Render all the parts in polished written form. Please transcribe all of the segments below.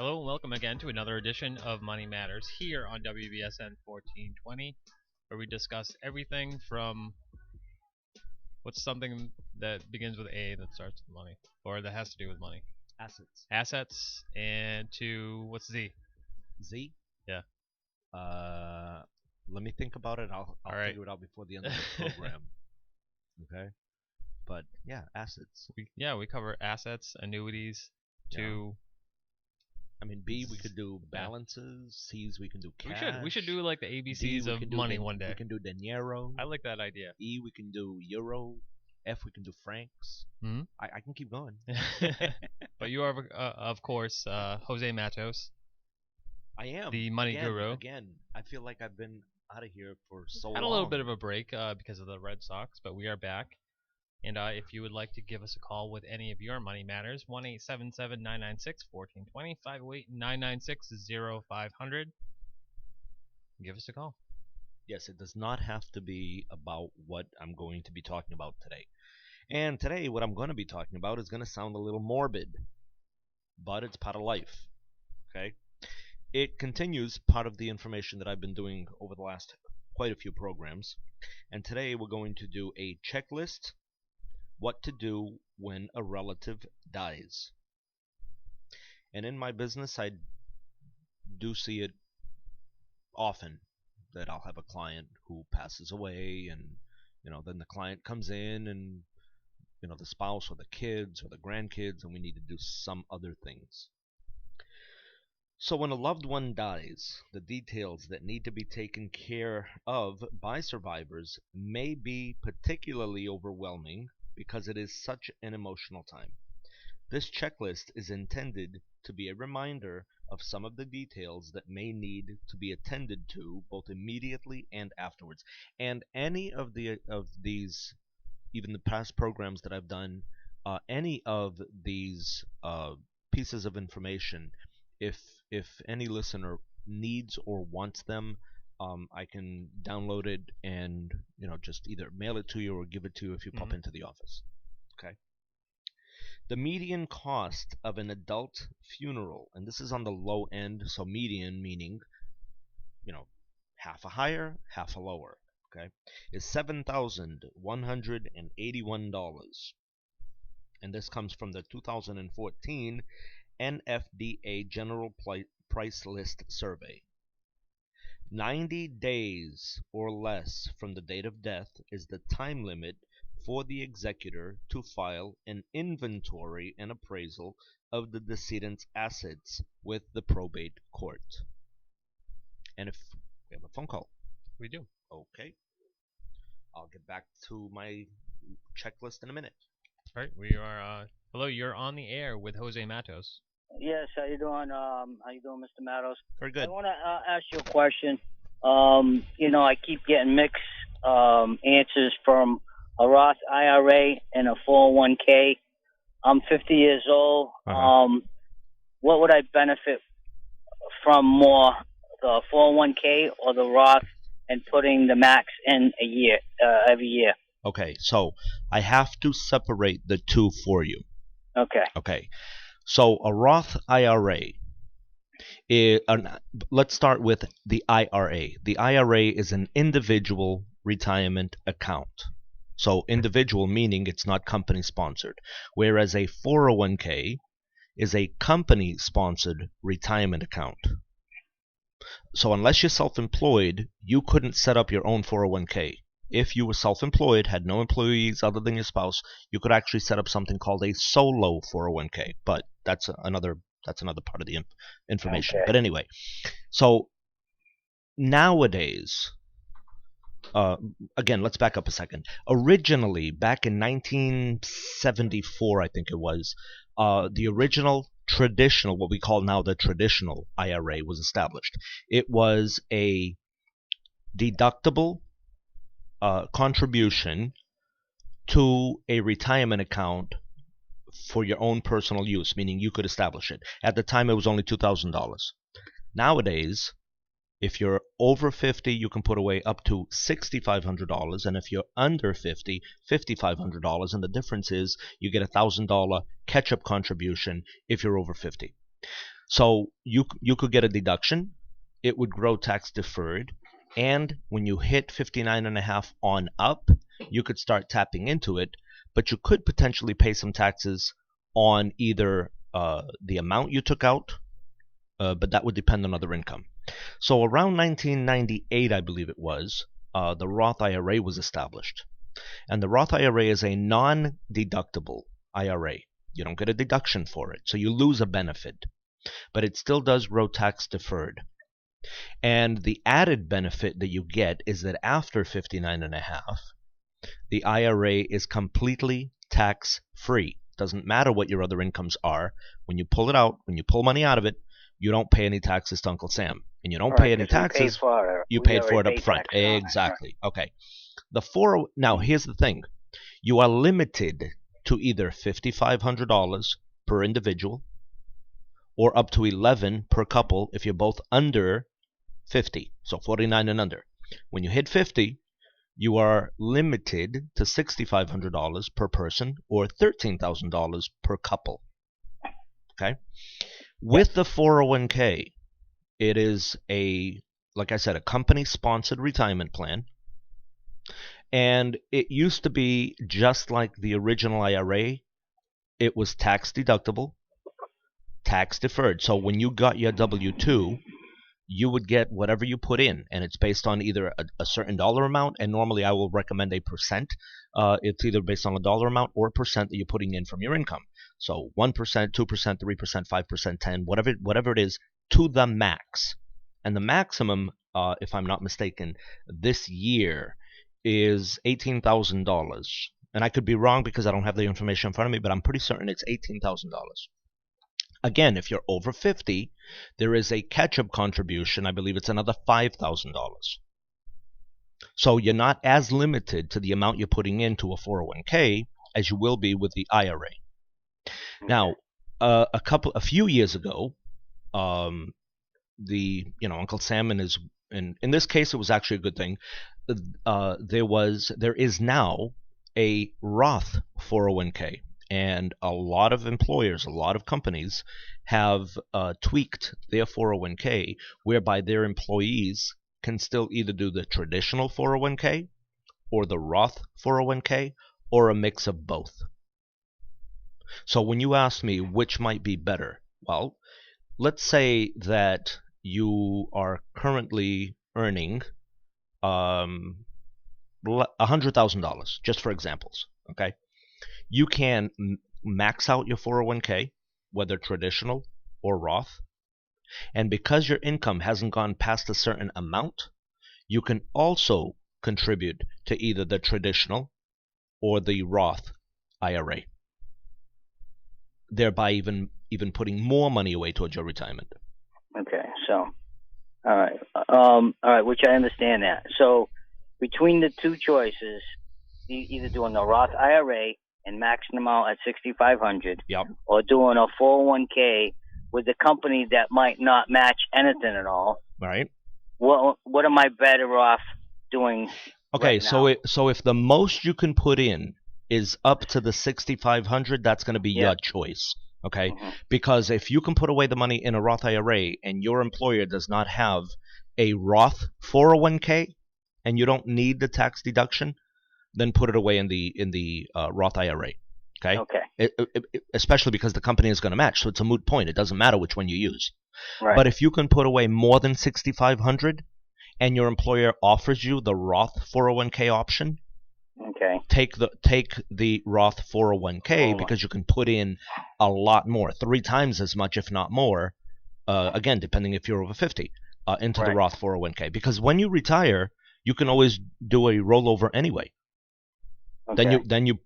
Hello and welcome again to another edition of Money Matters here on WBSM 1420, where we discuss everything from what's something that begins with A that starts with money, or that has to do with money. Assets. Assets, and to what's Z? Z? Yeah. Let me think about it. I'll All right. figure it out before the end of the program. Okay. But yeah, assets. We cover assets, annuities, to I mean, B we could do balances. C's we can do cash. we should do like the ABCs D, of money one day. We can do dinero. I like that idea. E we can do euro. F we can do francs. Mm-hmm. I can keep going. But you are, of course, Jose Matos. I am the money guru. Again, I feel like I've been out of here for so long. Had a little bit of a break because of the Red Sox, but we are back. And if you would like to give us a call with any of your money matters, 1-877-996-1420, 508-996-0500. Give us a call. Yes, it does not have to be about what I'm going to be talking about today. And today, what I'm going to be talking about is going to sound a little morbid, but it's part of life. Okay? It continues part of the information that I've been doing over the last quite a few programs. And today, we're going to do a checklist. What to do when a relative dies. And in my business, I do see it often that I'll have a client who passes away, and then the client comes in, and the spouse or the kids or the grandkids, and we need to do some other things. So when a loved one dies, the details that need to be taken care of by survivors may be particularly overwhelming because it is such an emotional time. This checklist is intended to be a reminder of some of the details that may need to be attended to both immediately and afterwards. And any of these, even the past programs that I've done, any of these pieces of information, if any listener needs or wants them, I can download it and just either mail it to you or give it to you if you pop into the office. Okay. The median cost of an adult funeral, and this is on the low end, so median meaning half a higher, half a lower, okay, is $7,181. And this comes from the 2014 NFDA General Price List Survey. 90 days or less from the date of death is the time limit for the executor to file an inventory and appraisal of the decedent's assets with the probate court. And if we have a phone call. We do. Okay. I'll get back to my checklist in a minute. All right. We are, hello, you're on the air with Jose Matos. Yes, how you doing? How you doing, Mr. Matos? Very good. I want to ask you a question. I keep getting mixed answers from a Roth IRA and a 401k. I'm 50 years old. What would I benefit from more, the 401k or the Roth, and putting the max in a year, every year? Okay, so I have to separate the two for you. Okay. So a Roth IRA, let's start with the IRA. The IRA is an individual retirement account. So individual meaning it's not company sponsored, whereas a 401k is a company sponsored retirement account. So unless you're self-employed, you couldn't set up your own 401k. If you were self-employed, had no employees other than your spouse, you could actually set up something called a solo 401k. But that's another part of the information. Okay. But anyway, so nowadays, again, let's back up a second. Originally, back in 1974, I think it was, the original traditional, what we call now the traditional IRA, was established. It was a deductible contribution to a retirement account for your own personal use, meaning you could establish it. At the time, it was only $2,000. Nowadays, if you're over 50, you can put away up to $6,500, and if you're under 50, $5,500, and the difference is you get a $1,000 catch-up contribution if you're over 50. So you could get a deduction. It would grow tax deferred. And when you hit 59.5 on up, you could start tapping into it. But you could potentially pay some taxes on either the amount you took out, but that would depend on other income. So around 1998, I believe it was, the Roth IRA was established. And the Roth IRA is a non-deductible IRA. You don't get a deduction for it, so you lose a benefit. But it still does grow tax deferred. And the added benefit that you get is that after 59.5, the IRA is completely tax free. Doesn't matter what your other incomes are. When you pull it out, when you pull money out of it, you don't pay any taxes to Uncle Sam. And you don't pay any taxes. You paid for it up front. Exactly. Okay. Now here's the thing. You are limited to either $5,500 per individual or up to 11 per couple if you're both under 50, so 49 and under. When you hit 50, you are limited to $6,500 per person or $13,000 per couple. Okay? With the 401k, it is like I said, a company-sponsored retirement plan. And it used to be just like the original IRA. It was tax deductible, tax deferred. So when you got your W-2, you would get whatever you put in, and it's based on either a certain dollar amount, and normally I will recommend a percent. It's either based on a dollar amount or a percent that you're putting in from your income. So 1%, 2%, 3%, 5%, 10, whatever it is, to the max. And the maximum, if I'm not mistaken, this year is $18,000. And I could be wrong because I don't have the information in front of me, but I'm pretty certain it's $18,000. Again, if you're over 50, there is a catch-up contribution. I believe it's another $5,000. So you're not as limited to the amount you're putting into a 401k as you will be with the IRA. Now, a few years ago, Uncle Sam and his, and in this case, it was actually a good thing. There is now a Roth 401k. And a lot of employers, a lot of companies have tweaked their 401k whereby their employees can still either do the traditional 401k or the Roth 401k or a mix of both. So when you ask me which might be better, well, let's say that you are currently earning $100,000, just for examples, okay? You can max out your 401k, whether traditional or Roth. And because your income hasn't gone past a certain amount, you can also contribute to either the traditional or the Roth IRA, thereby even putting more money away towards your retirement. Okay, so, all right, which I understand that. So between the two choices, either doing the Roth IRA and maxing them out at $6,500, yep, or doing a 401k with a company that might not match anything at all. Right. What am I better off doing? Okay, right now? so if the most you can put in is up to the $6,500, that's going to be your choice. Okay, because if you can put away the money in a Roth IRA and your employer does not have a Roth 401k and you don't need the tax deduction, then put it away in the Roth IRA. Okay. Especially because the company is going to match, so it's a moot point. It doesn't matter which one you use. Right. But if you can put away more than $6,500 and your employer offers you the Roth 401k option, take the Roth 401k because you can put in a lot more, 3 times as much, if not more. Again, depending if you're over 50, into the Roth 401k. Because when you retire, you can always do a rollover anyway. Okay. Then you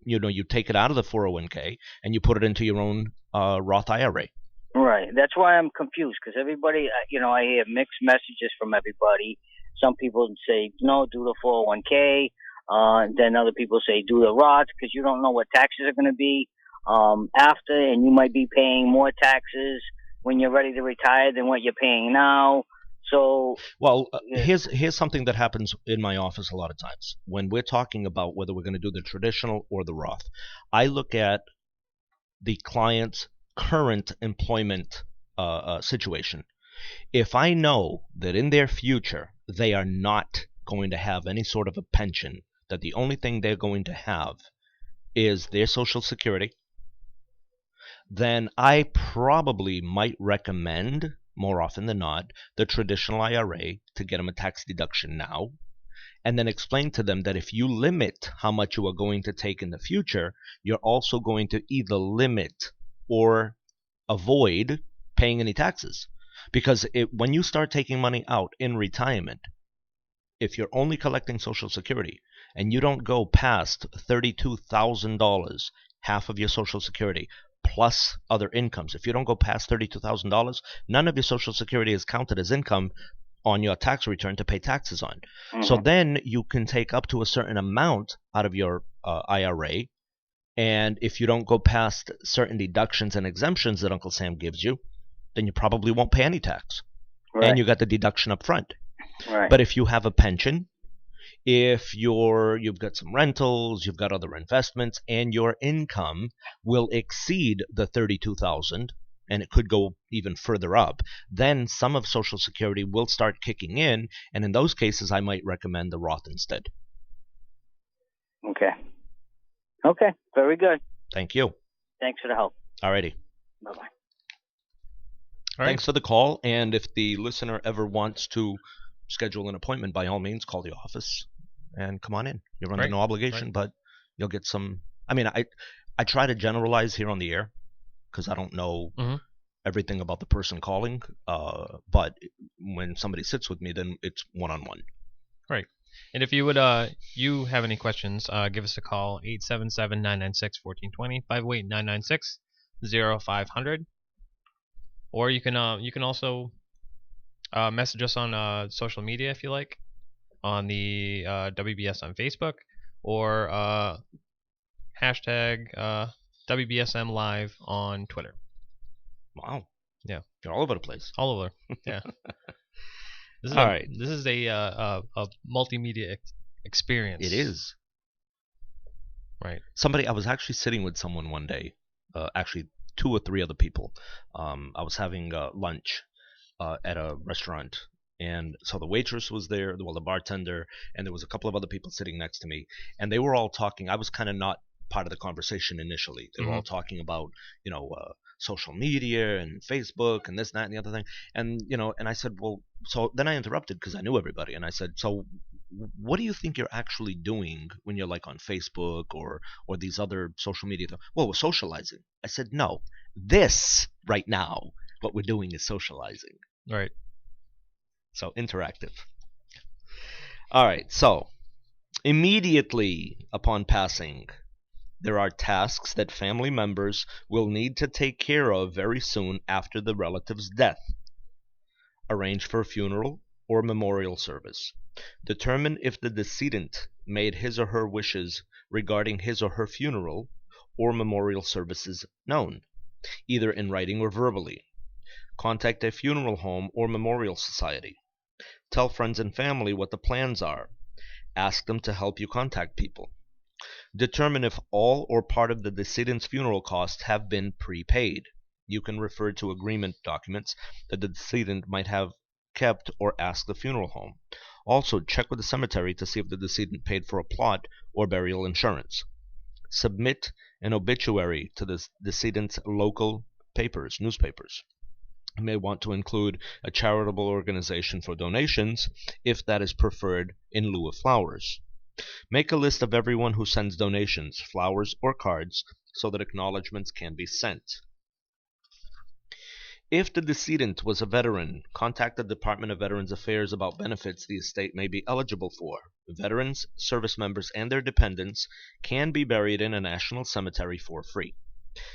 take it out of the 401k and you put it into your own Roth IRA. Right. That's why I'm confused, because everybody, I hear mixed messages from everybody. Some people say, no, do the 401k. Then other people say, do the Roth, because you don't know what taxes are going to be after, and you might be paying more taxes when you're ready to retire than what you're paying now. So, well, here's something that happens in my office a lot of times. When we're talking about whether we're going to do the traditional or the Roth, I look at the client's current employment situation. If I know that in their future they are not going to have any sort of a pension, that the only thing they're going to have is their Social Security, then I probably might recommend, more often than not, the traditional IRA to get them a tax deduction now, and then explain to them that if you limit how much you are going to take in the future, you're also going to either limit or avoid paying any taxes. Because when you start taking money out in retirement, if you're only collecting Social Security and you don't go past $32,000, half of your Social Security, plus other incomes, if you don't go past $32,000, none of your Social Security is counted as income on your tax return to pay taxes on. So then you can take up to a certain amount out of your IRA, and if you don't go past certain deductions and exemptions that Uncle Sam gives you, then you probably won't pay any tax. Right. And you got the deduction up front. Right. But if you have a pension, if you've got some rentals, you've got other investments, and your income will exceed the 32,000, and it could go even further up, then some of Social Security will start kicking in, and in those cases, I might recommend the Roth instead. Okay. Okay. Very good. Thank you. Thanks for the help. Alrighty. Bye-bye. All right. Thanks for the call, and if the listener ever wants to schedule an appointment, by all means, call the office and come on in. You're under no obligation, but you'll get some. I mean, I try to generalize here on the air because I don't know everything about the person calling. But when somebody sits with me, then it's one-on-one. Right. And if you would you have any questions, give us a call, 877-996-1420, 508-996-0500. Or you can also message us on social media if you like, on the WBS on Facebook, or hashtag WBSM Live on Twitter. Wow. Yeah. You're all over the place. All over. Yeah. This is all right. This is a multimedia experience. It is. Right. I was actually sitting with someone one day, actually 2 or 3 other people. I was having lunch at a restaurant, and so the waitress was there, the bartender, and there was a couple of other people sitting next to me, and they were all talking. I was kind of not part of the conversation initially. They were all talking about, social media and Facebook and this, that, and the other thing. And, and I said, well, so then I interrupted because I knew everybody. And I said, so what do you think you're actually doing when you're like on Facebook or these other social media? Well, we're socializing. I said, no, this right now, what we're doing is socializing. Right. So interactive. All right. So immediately upon passing, there are tasks that family members will need to take care of very soon after the relative's death. Arrange for a funeral or memorial service. Determine if the decedent made his or her wishes regarding his or her funeral or memorial services known, either in writing or verbally. Contact a funeral home or memorial society. Tell friends and family what the plans are. Ask them to help you contact people. Determine if all or part of the decedent's funeral costs have been prepaid. You can refer to agreement documents that the decedent might have kept or ask the funeral home. Also, check with the cemetery to see if the decedent paid for a plot or burial insurance. Submit an obituary to the decedent's local newspapers. You may want to include a charitable organization for donations if that is preferred in lieu of flowers. Make a list of everyone who sends donations, flowers, or cards so that acknowledgments can be sent. If the decedent was a veteran, contact the Department of Veterans Affairs about benefits the estate may be eligible for. Veterans, service members, and their dependents can be buried in a national cemetery for free.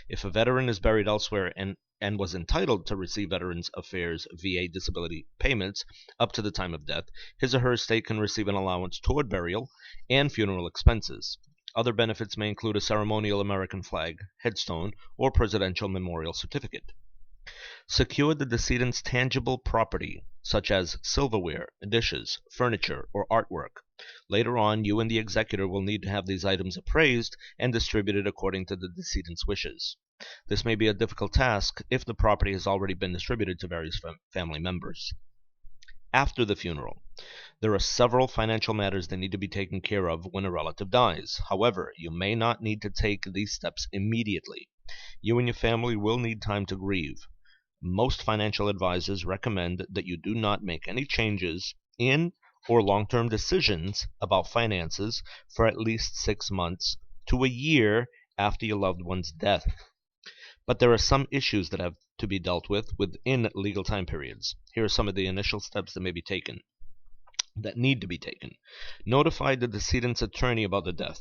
If a veteran is buried elsewhere and was entitled to receive Veterans Affairs VA disability payments up to the time of death, his or her estate can receive an allowance toward burial and funeral expenses. Other benefits may include a ceremonial American flag, headstone, or presidential memorial certificate. Secure the decedent's tangible property, such as silverware, dishes, furniture, or artwork. Later on, you and the executor will need to have these items appraised and distributed according to the decedent's wishes. This may be a difficult task if the property has already been distributed to various family members. After the funeral, there are several financial matters that need to be taken care of when a relative dies. However, you may not need to take these steps immediately. You and your family will need time to grieve. Most financial advisors recommend that you do not make any changes in or long-term decisions about finances for at least 6 months to a year after your loved one's death. But there are some issues that have to be dealt with within legal time periods. Here are some of the initial steps that need to be taken. Notify the decedent's attorney about the death.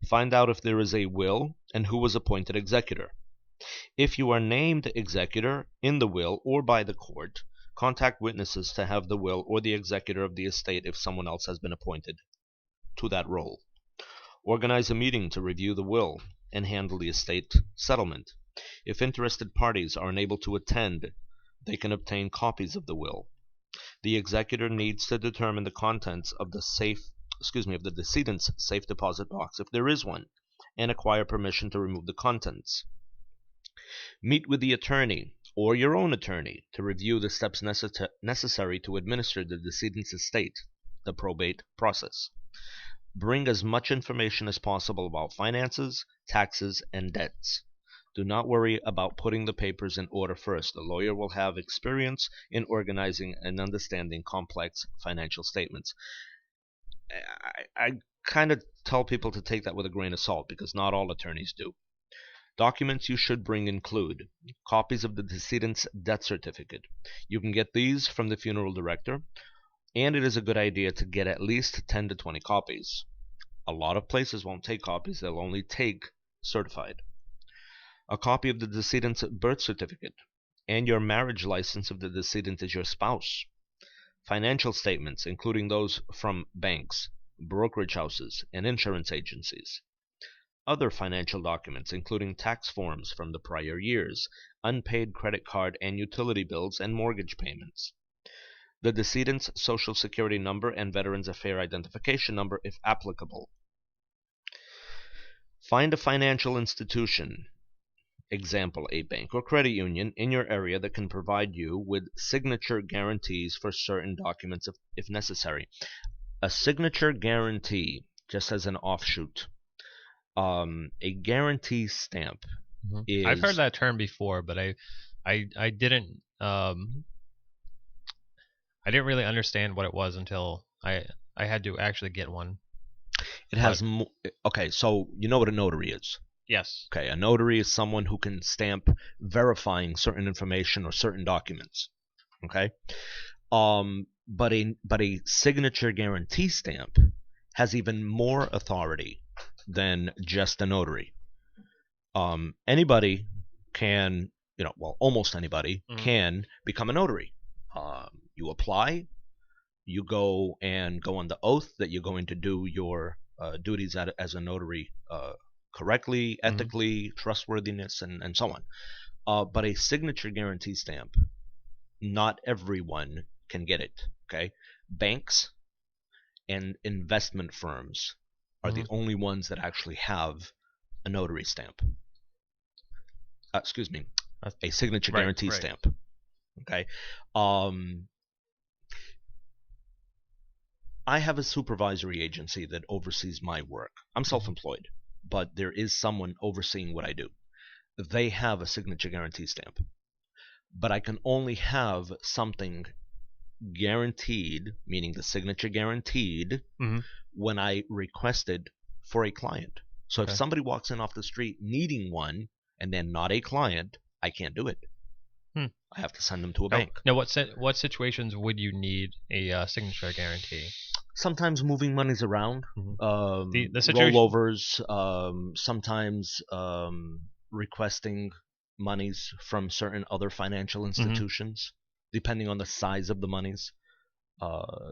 Find out if there is a will and who was appointed executor. If you are named executor in the will or by the court, contact witnesses to have the will or the executor of the estate if someone else has been appointed to that role. Organize a meeting to review the will and handle the estate settlement. If interested parties are unable to attend, they can obtain copies of the will. The executor needs to determine the contents of the decedent's safe deposit box if there is one, and acquire permission to remove the contents. Meet with the attorney or your own attorney to review the steps necessary to administer the decedent's estate, the probate process. Bring as much information as possible about finances, taxes, and debts. Do not worry about putting the papers in order first. The lawyer will have experience in organizing and understanding complex financial statements. I kind of tell people to take that with a grain of salt because not all attorneys do. Documents you should bring include copies of the decedent's death certificate. You can get these from the funeral director, and it is a good idea to get at least 10 to 20 copies. A lot of places won't take copies, they'll only take certified. A copy of the decedent's birth certificate, and your marriage license if the decedent is your spouse. Financial statements, including those from banks, brokerage houses, and insurance agencies. Other financial documents, including tax forms from the prior years, unpaid credit card and utility bills, and mortgage payments. The decedent's social security number and Veterans Affairs identification number if applicable. Find a financial institution, example, a bank or credit union, in your area that can provide you with signature guarantees for certain documents if necessary. A signature guarantee, just as an offshoot, a guarantee stamp is... I've heard that term before, but I didn't really understand what it was until I had to actually get one. It has okay, so you know what a notary is. Yes. Okay, a notary is someone who can stamp verifying certain information or certain documents. Okay, but a signature guarantee stamp has even more authority than just a notary. Anybody can, almost anybody can become a notary. You apply, you go on the oath that you're going to do your duties as a notary correctly, ethically, trustworthiness, and so on. But a signature guarantee stamp, not everyone can get it. Okay, banks and investment firms are the only ones that actually have a notary stamp. A signature guarantee stamp. Okay. I have a supervisory agency that oversees my work. I'm self-employed, but there is someone overseeing what I do. They have a signature guarantee stamp. But I can only have something guaranteed, meaning the signature guaranteed, when I requested for a client. So if somebody walks in off the street needing one and they're not a client, I can't do it. I have to send them to a bank. Now, what situations would you need a signature guarantee? Sometimes moving monies around, the situation... rollovers, sometimes requesting monies from certain other financial institutions, depending on the size of the monies.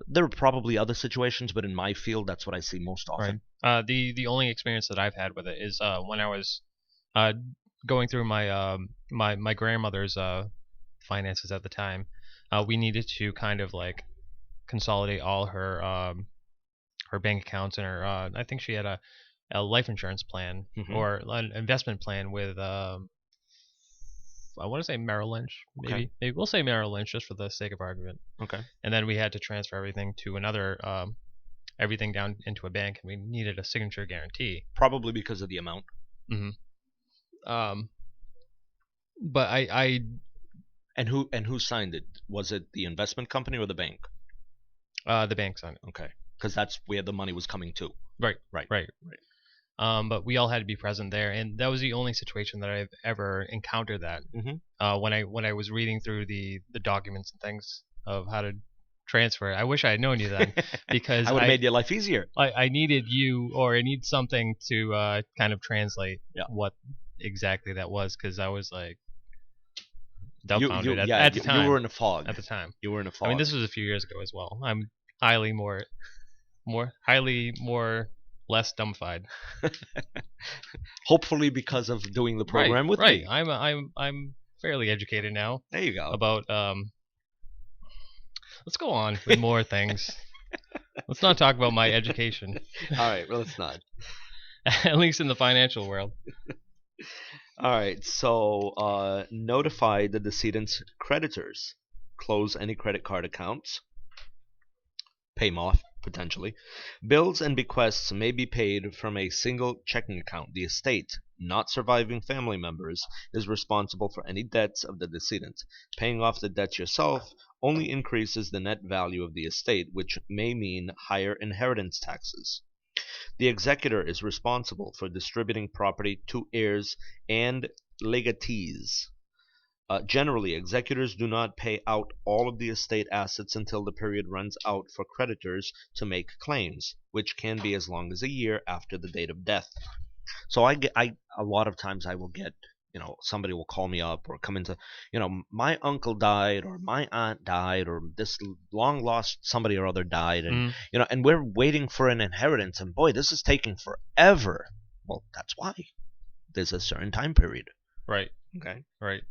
There are probably other situations, but in my field, that's what I see most often. Right. The only experience that I've had with it is when I was going through my my grandmother's finances at the time. We needed to kind of like consolidate all her bank accounts and her I think she had a life insurance plan or an investment plan with I want to say Merrill Lynch. Okay. Maybe we'll say Merrill Lynch just for the sake of argument. Okay. And then we had to transfer everything to another, everything down into a bank, and we needed a signature guarantee. Probably because of the amount. But I And who signed it? Was it the investment company or the bank? the bank signed it. Okay. Because that's where the money was coming to. Right. Right. But we all had to be present there, and that was the only situation that I've ever encountered that. When I was reading through the documents and things of how to transfer it, I wish I had known you then, because I would have made your life easier. I needed you, or I need something to kind of translate what exactly that was, because I was like dumbfounded at the time. You were in a fog. At the time. You were in a fog. I mean, this was a few years ago as well. I'm less dumbfied. Hopefully because of doing the program with me. I'm fairly educated now. There you go. About let's go on with more things. Let's not talk about my education. All right, well, let's not. At least in the financial world. All right, so notify the decedent's creditors. Close any credit card accounts. Pay them off, potentially. Bills and bequests may be paid from a single checking account. The estate, not surviving family members, is responsible for any debts of the decedent. Paying off the debts yourself only increases the net value of the estate, which may mean higher inheritance taxes. The executor is responsible for distributing property to heirs and legatees. Generally, executors do not pay out all of the estate assets until the period runs out for creditors to make claims, which can be as long as a year after the date of death. So a lot of times I will get, somebody will call me up or come into, my uncle died or my aunt died or this long lost somebody or other died, and and we're waiting for an inheritance, and boy, this is taking forever. Well, that's why there's a certain time period. Right. Okay. Right.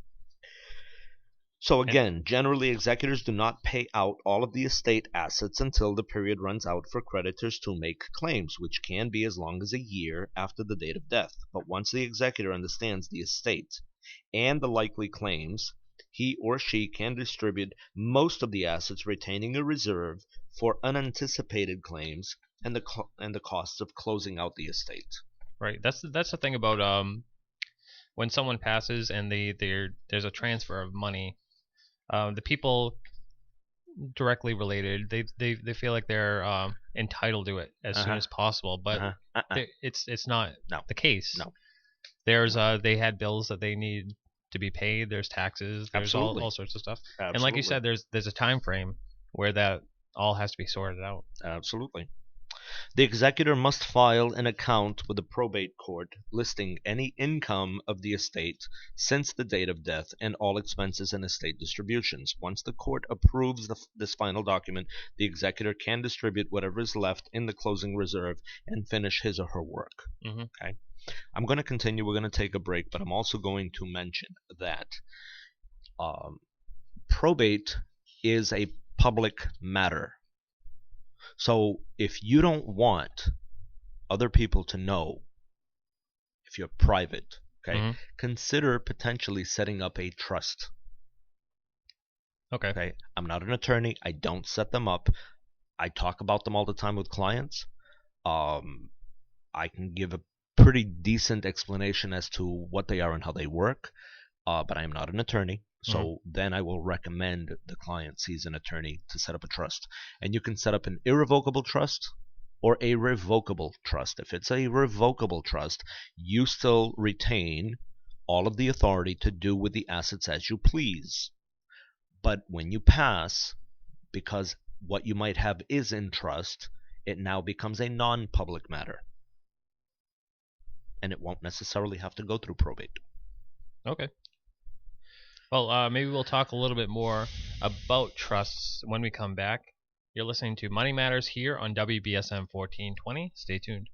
So again, generally executors do not pay out all of the estate assets until the period runs out for creditors to make claims, which can be as long as a year after the date of death. But once the executor understands the estate and the likely claims, he or she can distribute most of the assets, retaining a reserve for unanticipated claims and the costs of closing out the estate. Right. That's the thing about when someone passes and there's a transfer of money. The people directly related, they feel like they're entitled to it as soon as possible, but it's not the case. No. There's they had bills that they need to be paid. There's taxes. There's all sorts of stuff. Absolutely. And like you said, there's a time frame where that all has to be sorted out. Absolutely. The executor must file an account with the probate court listing any income of the estate since the date of death and all expenses and estate distributions. Once the court approves this final document, the executor can distribute whatever is left in the closing reserve and finish his or her work. Okay. I'm going to continue. We're going to take a break, but I'm also going to mention that probate is a public matter. So if you don't want other people to know, if you're private, okay, consider potentially setting up a trust. Okay. I'm not an attorney. I don't set them up. I talk about them all the time with clients. I can give a pretty decent explanation as to what they are and how they work, but I am not an attorney. So then I will recommend the client sees an attorney to set up a trust. And you can set up an irrevocable trust or a revocable trust. If it's a revocable trust, you still retain all of the authority to do with the assets as you please. But when you pass, because what you might have is in trust, it now becomes a non-public matter. And it won't necessarily have to go through probate. Okay. Well, maybe we'll talk a little bit more about trusts when we come back. You're listening to Money Matters here on WBSM 1420. Stay tuned.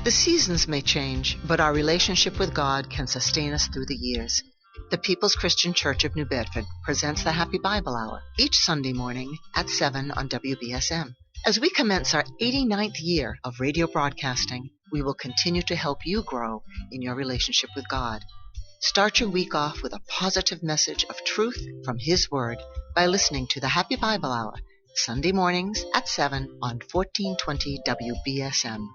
The seasons may change, but our relationship with God can sustain us through the years. The People's Christian Church of New Bedford presents the Happy Bible Hour each Sunday morning at 7 on WBSM. As we commence our 89th year of radio broadcasting, we will continue to help you grow in your relationship with God. Start your week off with a positive message of truth from His Word by listening to the Happy Bible Hour, Sunday mornings at 7 on 1420 WBSM.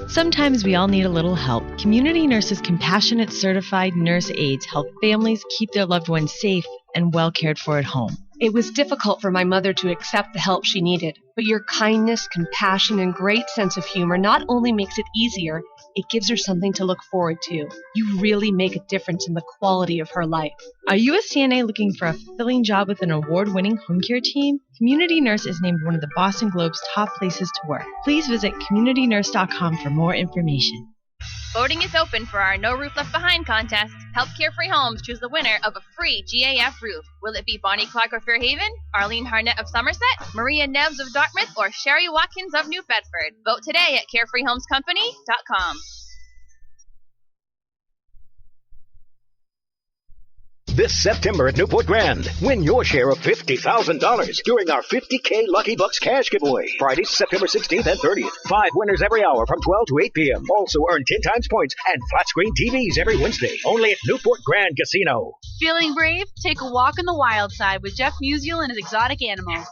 Sometimes we all need a little help. Community Nurses' compassionate certified nurse aides help families keep their loved ones safe and well cared for at home. It was difficult for my mother to accept the help she needed, but your kindness, compassion, and great sense of humor not only makes it easier, it gives her something to look forward to. You really make a difference in the quality of her life. Are you a CNA looking for a fulfilling job with an award-winning home care team? Community Nurse is named one of the Boston Globe's top places to work. Please visit communitynurse.com for more information. Voting is open for our No Roof Left Behind contest. Help Carefree Homes choose the winner of a free GAF roof. Will it be Bonnie Clark of Fairhaven, Arlene Harnett of Somerset, Maria Neves of Dartmouth, or Sherry Watkins of New Bedford? Vote today at carefreehomescompany.com. This September at Newport Grand, win your share of $50,000 during our 50K Lucky Bucks cash giveaway. Friday, September 16th and 30th. 5 winners every hour from 12 to 8 p.m. Also earn 10 times points and flat screen TVs every Wednesday. Only at Newport Grand Casino. Feeling brave? Take a walk on the wild side with Jeff Musial and his exotic animals.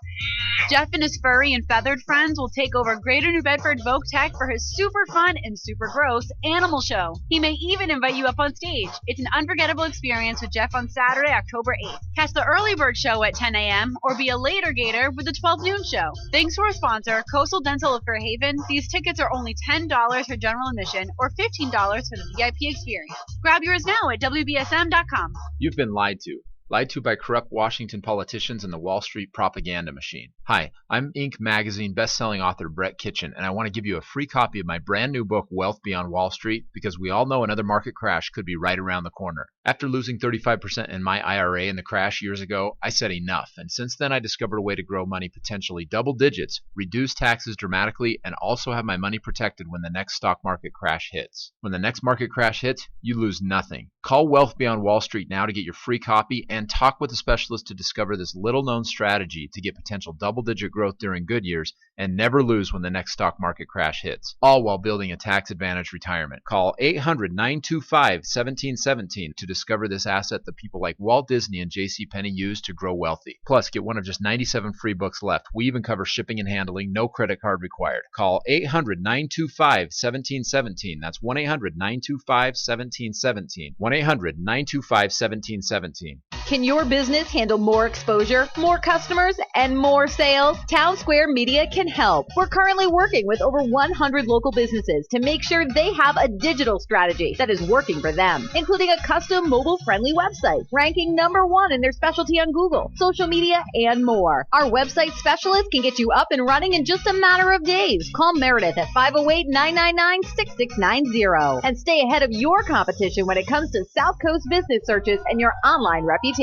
Jeff and his furry and feathered friends will take over Greater New Bedford Vogue Tech for his super fun and super gross animal show. He may even invite you up on stage. It's an unforgettable experience with Jeff on Saturday, October 8th. Catch the early bird show at 10 a.m. or be a later gator with the 12 noon show. Thanks to our sponsor, Coastal Dental of Fairhaven, these tickets are only $10 for general admission or $15 for the VIP experience. Grab yours now at WBSM.com. You've been lied to. Lied to by corrupt Washington politicians and the Wall Street propaganda machine. Hi, I'm Inc. magazine best-selling author Brett Kitchen, and I want to give you a free copy of my brand new book, Wealth Beyond Wall Street, because we all know another market crash could be right around the corner. After losing 35% in my IRA in the crash years ago, I said enough, and since then I discovered a way to grow money potentially double digits, reduce taxes dramatically, and also have my money protected when the next stock market crash hits. When the next market crash hits, you lose nothing. Call Wealth Beyond Wall Street now to get your free copy and talk with a specialist to discover this little-known strategy to get potential double-digit growth during good years and never lose when the next stock market crash hits, all while building a tax-advantaged retirement. Call 800-925-1717 to discover this asset that people like Walt Disney and J.C. Penney use to grow wealthy. Plus, get one of just 97 free books left. We even cover shipping and handling, no credit card required. Call 800-925-1717. That's 1-800-925-1717. 1-800-925-1717. Can your business handle more exposure, more customers, and more sales? Town Square Media can help. We're currently working with over 100 local businesses to make sure they have a digital strategy that is working for them, including a custom mobile-friendly website, ranking #1 in their specialty on Google, social media, and more. Our website specialist can get you up and running in just a matter of days. Call Meredith at 508-999-6690 and stay ahead of your competition when it comes to South Coast business searches and your online reputation.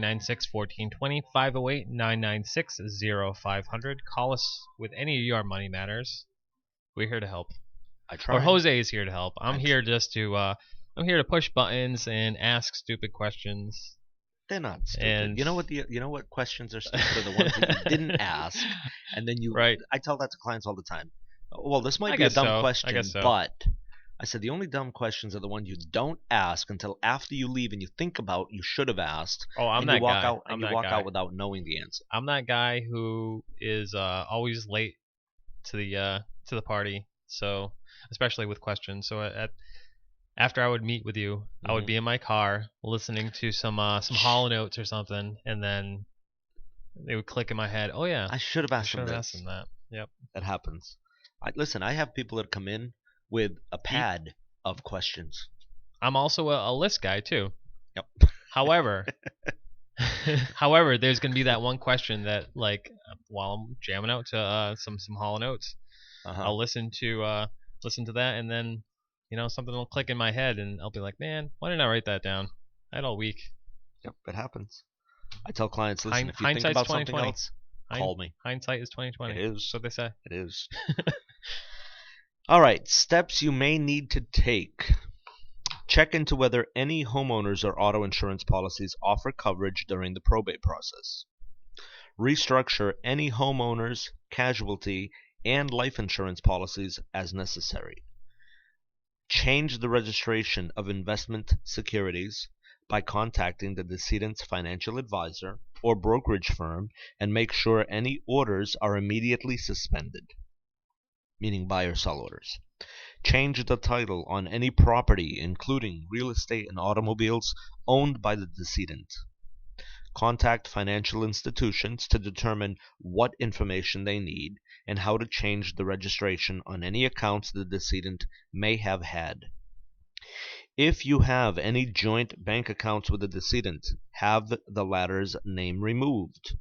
(996-1420) 508-996-0500. Call us with any of your money matters. We're here to help. I try. Or Jose is here to help. I'm here just to I'm here to push buttons and ask stupid questions. They're not stupid. And you know what questions are stupid are the ones that you didn't ask, and then you. Right. I tell that to clients all the time. Well, this might I be a guess dumb so. question, I guess so. but I said the only dumb questions are the ones you don't ask until after you leave and you think about you should have asked. Oh, I'm and that you walk guy. out and I'm you that walk guy. out without knowing the answer. I'm that guy who is always late to the party. So especially with questions. So after I would meet with you, I would be in my car listening to some Hall & Oates or something, and then they would click in my head. Oh yeah, I should have asked them this. That. Yep. That happens. Listen, I have people that come in with a pad of questions. I'm also a list guy too. Yep. However, there's going to be that one question that, like, while I'm jamming out to some Hall & Oates. Uh-huh. I'll listen to that, and then something will click in my head, and I'll be like, man, why didn't I write that down? I had all week. Yep, it happens. I tell clients, listen, if you think hindsight's about something 20/20. else, call me. Hindsight is 20/20. It is. That's what they say. It is. All right, steps you may need to take. Check into whether any homeowners or auto insurance policies offer coverage during the probate process. Restructure any homeowners, casualty, and life insurance policies as necessary. Change the registration of investment securities by contacting the decedent's financial advisor or brokerage firm and make sure any orders are immediately suspended, meaning buy or sell orders. Change the title on any property, including real estate and automobiles, owned by the decedent. Contact financial institutions to determine what information they need and how to change the registration on any accounts the decedent may have had. If you have any joint bank accounts with the decedent, have the latter's name removed.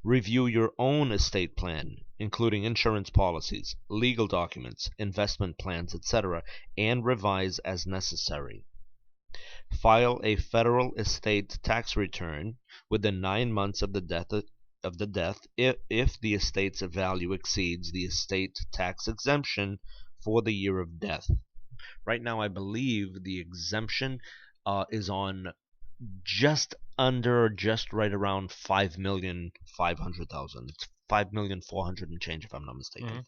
Review your own estate plan, including insurance policies, legal documents, investment plans, etc., and revise as necessary. File a federal estate tax return within 9 months of the death if the estate's value exceeds the estate tax exemption for the year of death. Right now, I believe the exemption is on just under, just right around 5,500,000. It's 5,400,000 and change, if I'm not mistaken. Mm-hmm.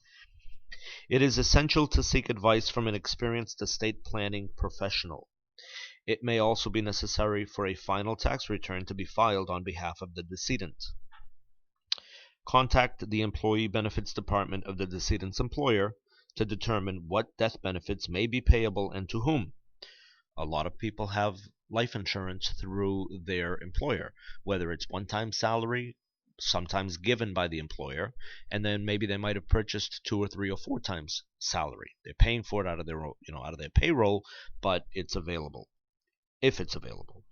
It is essential to seek advice from an experienced estate planning professional. It may also be necessary for a final tax return to be filed on behalf of the decedent. Contact the Employee Benefits Department of the decedent's employer to determine what death benefits may be payable and to whom. A lot of people have life insurance through their employer, whether it's one-time salary, sometimes given by the employer, and then maybe they might have purchased 2 or 3 or 4 times salary. They're paying for it out of their payroll, but it's available. If it's available.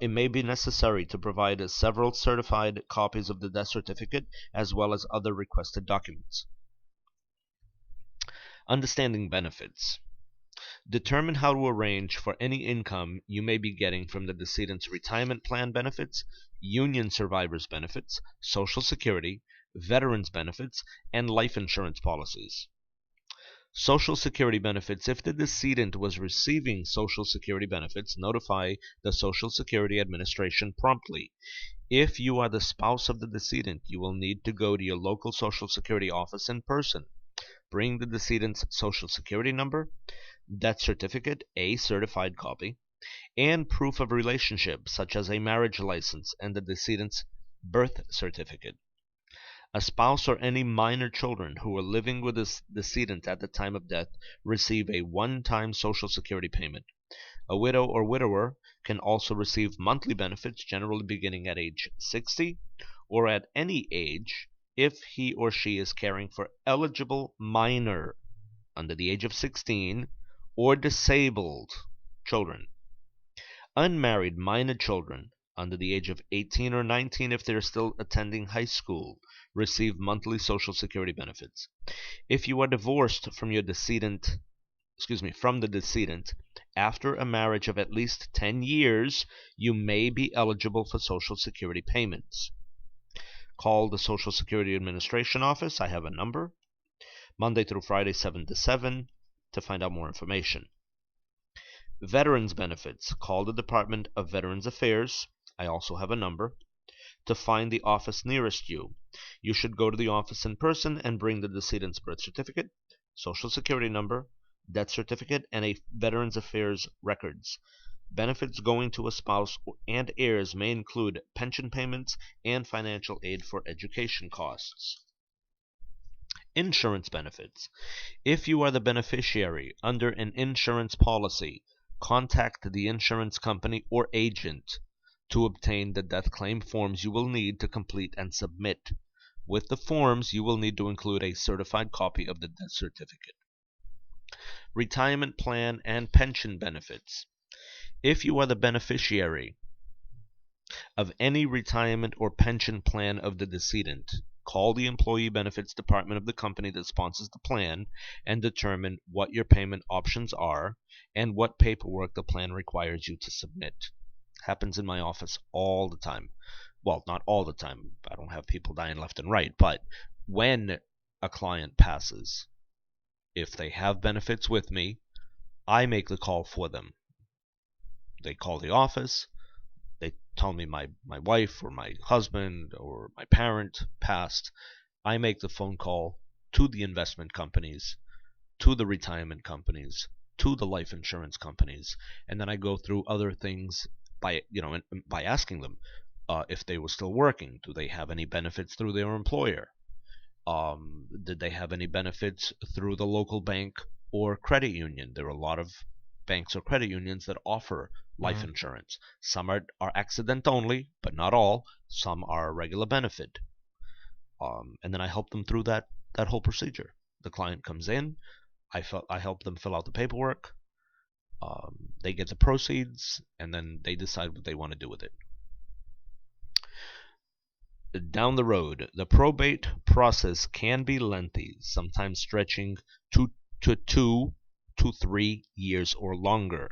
It may be necessary to provide several certified copies of the death certificate as well as other requested documents. Understanding benefits. Determine how to arrange for any income you may be getting from the decedent's retirement plan benefits, union survivors benefits, Social Security, veterans benefits, and life insurance policies. Social Security benefits. If the decedent was receiving Social Security benefits, notify the Social Security Administration promptly. If you are the spouse of the decedent, you will need to go to your local Social Security office in person. Bring the decedent's Social Security number, death certificate, a certified copy, and proof of relationship, such as a marriage license and the decedent's birth certificate. A spouse or any minor children who are living with the decedent at the time of death receive a one-time Social Security payment. A widow or widower can also receive monthly benefits, generally beginning at age 60 or at any age if he or she is caring for eligible minor under the age of 16 or disabled children. Unmarried minor children under the age of 18 or 19, if they're still attending high school, receive monthly Social Security benefits. If you are divorced from the decedent after a marriage of at least 10 years, you may be eligible for Social Security payments. Call the Social Security Administration office. I have a number, Monday through Friday, 7 to 7, to find out more information. Veterans benefits. Call the Department of Veterans Affairs. I also have a number to find the office nearest you. You should go to the office in person and bring the decedent's birth certificate, Social Security number, death certificate, and a Veterans Affairs records. Benefits going to a spouse and heirs may include pension payments and financial aid for education costs. Insurance benefits. If you are the beneficiary under an insurance policy, contact the insurance company or agent to obtain the death claim forms you will need to complete and submit. With the forms, you will need to include a certified copy of the death certificate. Retirement plan and pension benefits. If you are the beneficiary of any retirement or pension plan of the decedent. Call the Employee Benefits Department of the company that sponsors the plan and determine what your payment options are and what paperwork the plan requires you to submit. Happens in my office all the time. Well, not all the time. I don't have people dying left and right, but when a client passes, if they have benefits with me, I make the call for them. They call the office. They tell me my wife or my husband or my parent passed. I make the phone call to the investment companies, to the retirement companies, to the life insurance companies, and then I go through other things by asking them if they were still working. Do they have any benefits through their employer? Did they have any benefits through the local bank or credit union? There are a lot of banks or credit unions that offer life insurance. Some are accident only, but not all. Some are a regular benefit. And then I help them through that whole procedure. The client comes in, I help them fill out the paperwork, they get the proceeds, and then they decide what they want to do with it. Down the road, the probate process can be lengthy, sometimes stretching to 2 to 3 years or longer.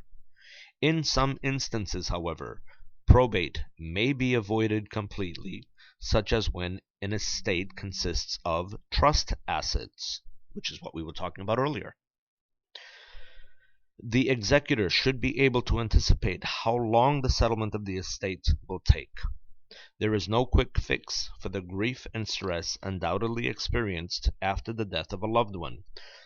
In some instances, however, probate may be avoided completely, such as when an estate consists of trust assets, which is what we were talking about earlier. The executor should be able to anticipate how long the settlement of the estate will take. There is no quick fix for the grief and stress undoubtedly experienced after the death of a loved one.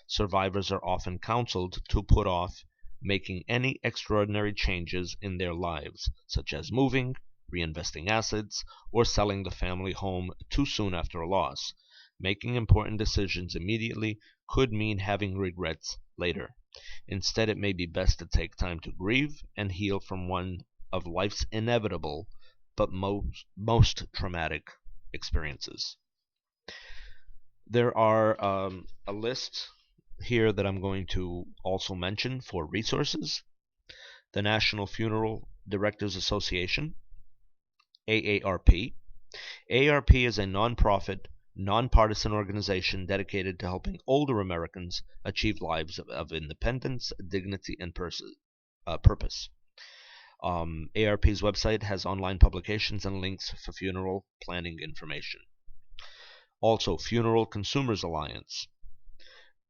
Survivors are often counseled to put off making any extraordinary changes in their lives, such as moving, reinvesting assets, or selling the family home too soon after a loss. Making important decisions immediately could mean having regrets later. Instead, it may be best to take time to grieve and heal from one of life's inevitable but most traumatic experiences. There are a list here that I'm going to also mention for resources. The National Funeral Directors Association, AARP. AARP is a non-profit, nonpartisan organization dedicated to helping older Americans achieve lives of independence, dignity, and purpose. AARP's website has online publications and links for funeral planning information. Also, Funeral Consumers Alliance.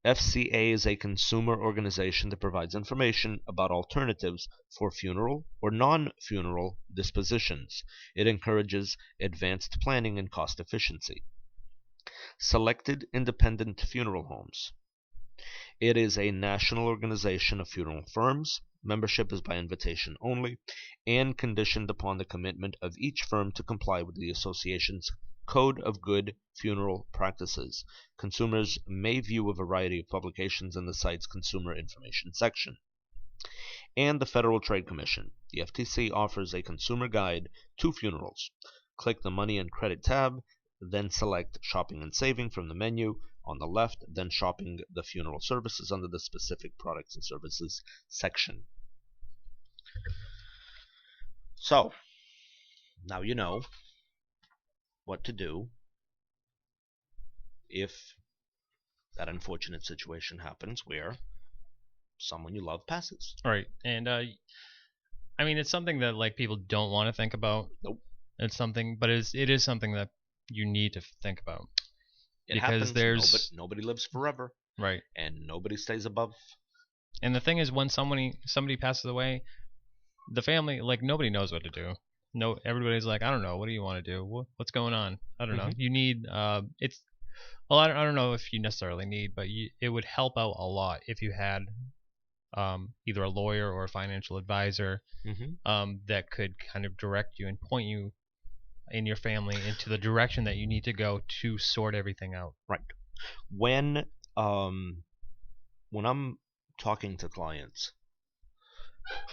FCA is a consumer organization that provides information about alternatives for funeral or non-funeral dispositions. It encourages advanced planning and cost efficiency. Selected Independent Funeral Homes. It is a national organization of funeral firms. Membership is by invitation only and conditioned upon the commitment of each firm to comply with the association's Code of Good Funeral Practices. Consumers may view a variety of publications in the site's Consumer Information section. And the Federal Trade Commission. The FTC offers a consumer guide to funerals. Click the Money and Credit tab, then select Shopping and Saving from the menu on the left, then Shopping the Funeral Services under the Specific Products and Services section. So, now you know what to do if that unfortunate situation happens where someone you love passes. Right. And I mean, it's something that like people don't want to think about. Nope. It's something, but it is something that you need to think about. It because happens. Nobody lives forever. Right. And nobody stays above. And the thing is, when somebody passes away, the family, like, nobody knows what to do. No, everybody's like, I don't know. What do you want to do? What's going on? I don't know. You need I don't know if you necessarily need, but it would help out a lot if you had either a lawyer or a financial advisor that could kind of direct you and point you in your family into the direction that you need to go to sort everything out. Right. When I'm talking to clients,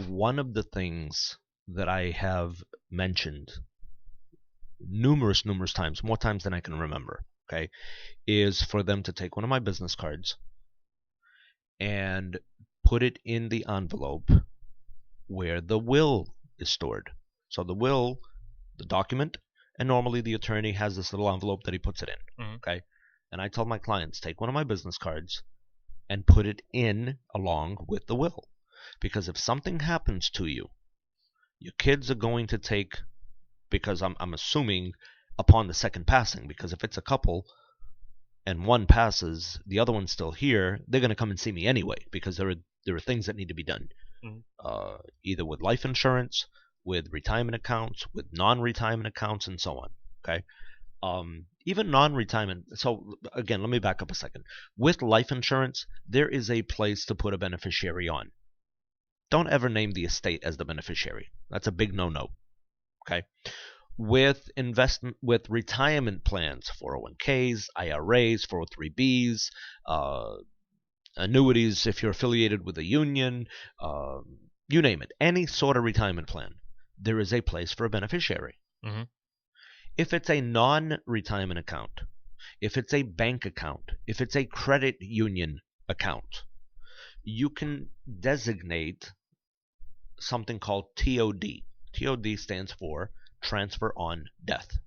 one of the things that I have mentioned numerous times, more times than I can remember, okay, is for them to take one of my business cards and put it in the envelope where the will is stored. So the will the document, and normally the attorney has this little envelope that he puts it in. Mhm. Okay, and I tell my clients, take one of my business cards and put it in along with the will, because if something happens to you, your kids are going to take, because I'm assuming upon the second passing, because if it's a couple and one passes, the other one's still here, they're going to come and see me anyway, because there are things that need to be done, either with life insurance, with retirement accounts, with non-retirement accounts, and so on. Okay, even non-retirement. So again, let me back up a second. With life insurance, there is a place to put a beneficiary on. Don't ever name the estate as the beneficiary. That's a big no-no. Okay. With retirement plans, 401ks, IRAs, 403bs, annuities if you're affiliated with a union, you name it, any sort of retirement plan, there is a place for a beneficiary. Mm-hmm. If it's a non-retirement account, if it's a bank account, if it's a credit union account, you can designate something called TOD. TOD stands for transfer on death.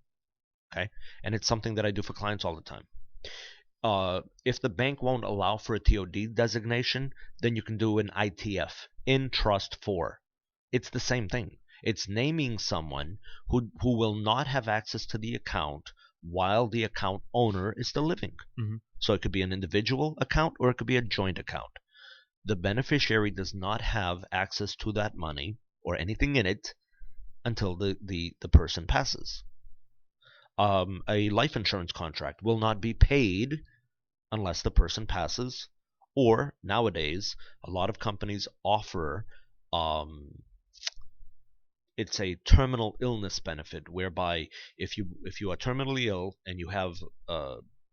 Okay, and it's something that I do for clients all the time. If the bank won't allow for a TOD designation, then you can do an ITF, in trust for. It's the same thing. It's naming someone who will not have access to the account while the account owner is still living. Mm-hmm. So it could be an individual account or it could be a joint account. The beneficiary does not have access to that money or anything in it until the person passes. A life insurance contract will not be paid unless the person passes, or nowadays a lot of companies offer it's a terminal illness benefit, whereby if you are terminally ill and you have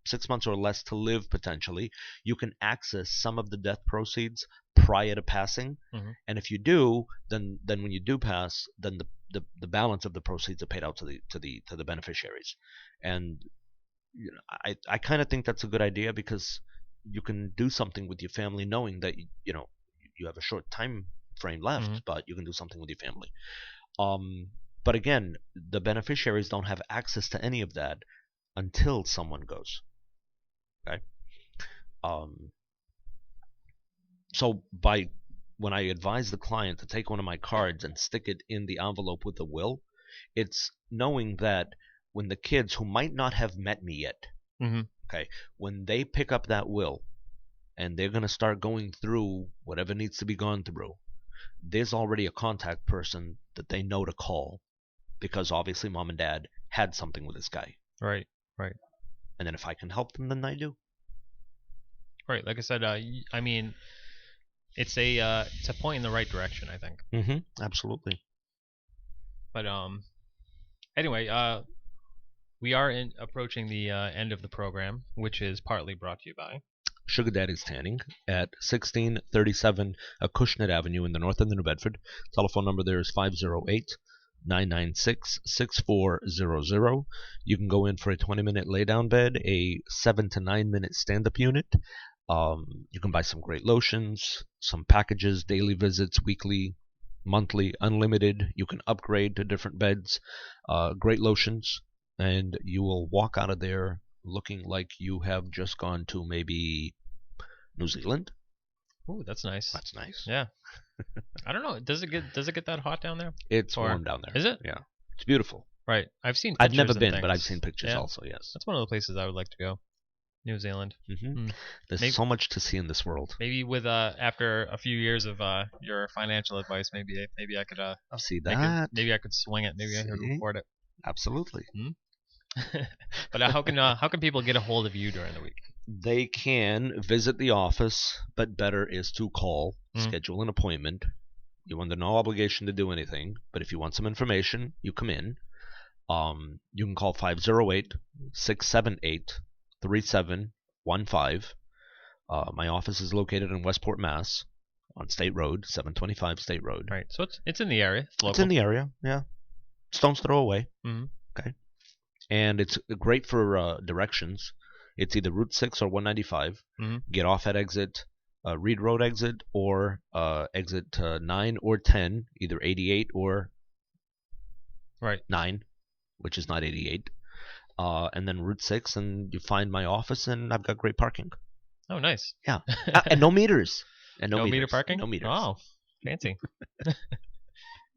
6 months or less to live potentially, you can access some of the death proceeds prior to passing. Mm-hmm. And if you do, then when you do pass, then the balance of the proceeds are paid out to the beneficiaries. And you know, I kind of think that's a good idea, because you can do something with your family knowing that you have a short time frame left, Mm-hmm. but you can do something with your family. But again, the beneficiaries don't have access to any of that until someone goes. Okay. So when I advise the client to take one of my cards and stick it in the envelope with the will, it's knowing that when the kids who might not have met me yet, Mm-hmm. okay, when they pick up that will and they're going to start going through whatever needs to be gone through, there's already a contact person that they know to call, because obviously mom and dad had something with this guy. Right. And then if I can help them, then I do. Right. Like I said, I mean, it's a point in the right direction, I think. Mm-hmm. Absolutely. But anyway, we are approaching the end of the program, which is partly brought to you by Sugar Daddy's Tanning at 1637 Acushnet Avenue in the north end of New Bedford. Telephone number there is 508-996-6400. You can go in for a 20-minute lay-down bed, a 7 to 9 minute stand-up unit. You can buy some great lotions, some packages, daily visits, weekly, monthly, unlimited. You can upgrade to different beds, great lotions, and you will walk out of there looking like you have just gone to maybe New Zealand. Ooh, that's nice. That's nice. Yeah. I don't know. Does it get that hot down there? It's warm down there. Is it? Yeah. It's beautiful. Right. I've seen pictures. I've never and been, things. but I've seen pictures Yeah. also, yes. That's one of the places I would like to go. New Zealand. Mm-hmm. There's so much to see in this world. Maybe with after a few years of your financial advice, maybe I could see that. Maybe I could swing it. Maybe I could afford it. Absolutely. But how can people get a hold of you during the week? They can visit the office, but better is to call, schedule an appointment. You're under no obligation to do anything, but if you want some information, you come in. You can call 508-678-3715. My office is located in Westport, Mass, on State Road, 725 State Road. Right, so it's in the area. It's local. It's in the area, yeah. Stone's throw away. Mm-hmm. Okay. And it's great for directions. It's either Route 6 or 195. Mm-hmm. Get off at exit Reed Road exit, or exit 9 or 10, either 88 or 9. which is not 88. And then Route 6, and you find my office, and I've got great parking. Oh, nice. Yeah. And no meters. And no meter parking? No meters. Oh, fancy.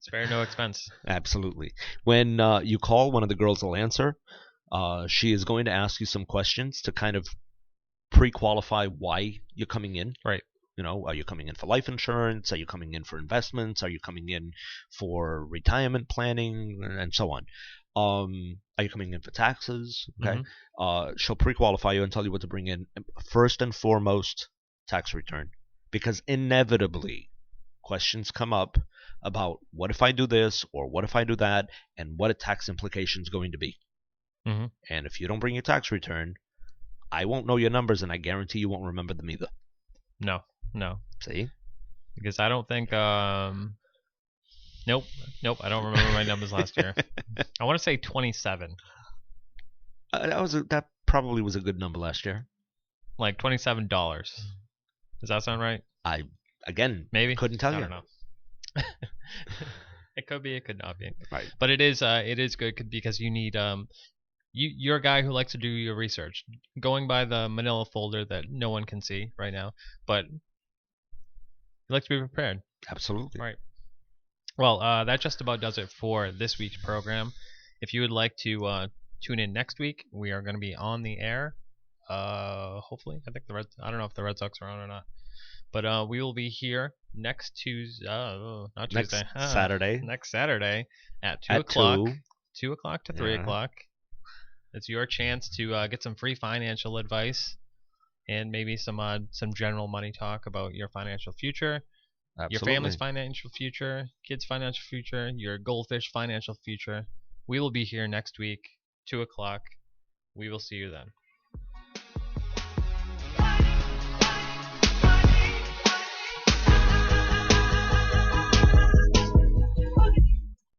Spare no expense. Absolutely. When you call, one of the girls will answer. She is going to ask you some questions to kind of pre-qualify why you're coming in. Right. You know, are you coming in for life insurance? Are you coming in for investments? Are you coming in for retirement planning, and so on? Are you coming in for taxes? Okay. She'll pre-qualify you and tell you what to bring in. First and foremost, tax return, because inevitably questions come up about what if I do this or what if I do that, and what a tax implication is going to be. And if you don't bring your tax return, I won't know your numbers, and I guarantee you won't remember them either. No. See? Because I don't think Nope. I don't remember my numbers last year. I want to say 27. That probably was a good number last year. Like $27. Does that sound right? I maybe couldn't tell you. I don't know. It could be. It could not be. Right. But it is good because you need you're a guy who likes to do your research, going by the manila folder that no one can see right now, but you like to be prepared. Absolutely. Right. Well, that just about does it for this week's program. If you would like to tune in next week, we are going to be on the air. Hopefully, I don't know if the Red Sox are on or not, but we will be here next Tuesday. Not Tuesday. Saturday. Next Saturday at 2 o'clock. 2 o'clock to 3 Yeah. o'clock. It's your chance to get some free financial advice and maybe some general money talk about your financial future. Absolutely. Your family's financial future, kids' financial future, your goldfish financial future. We will be here next week, 2 o'clock. We will see you then.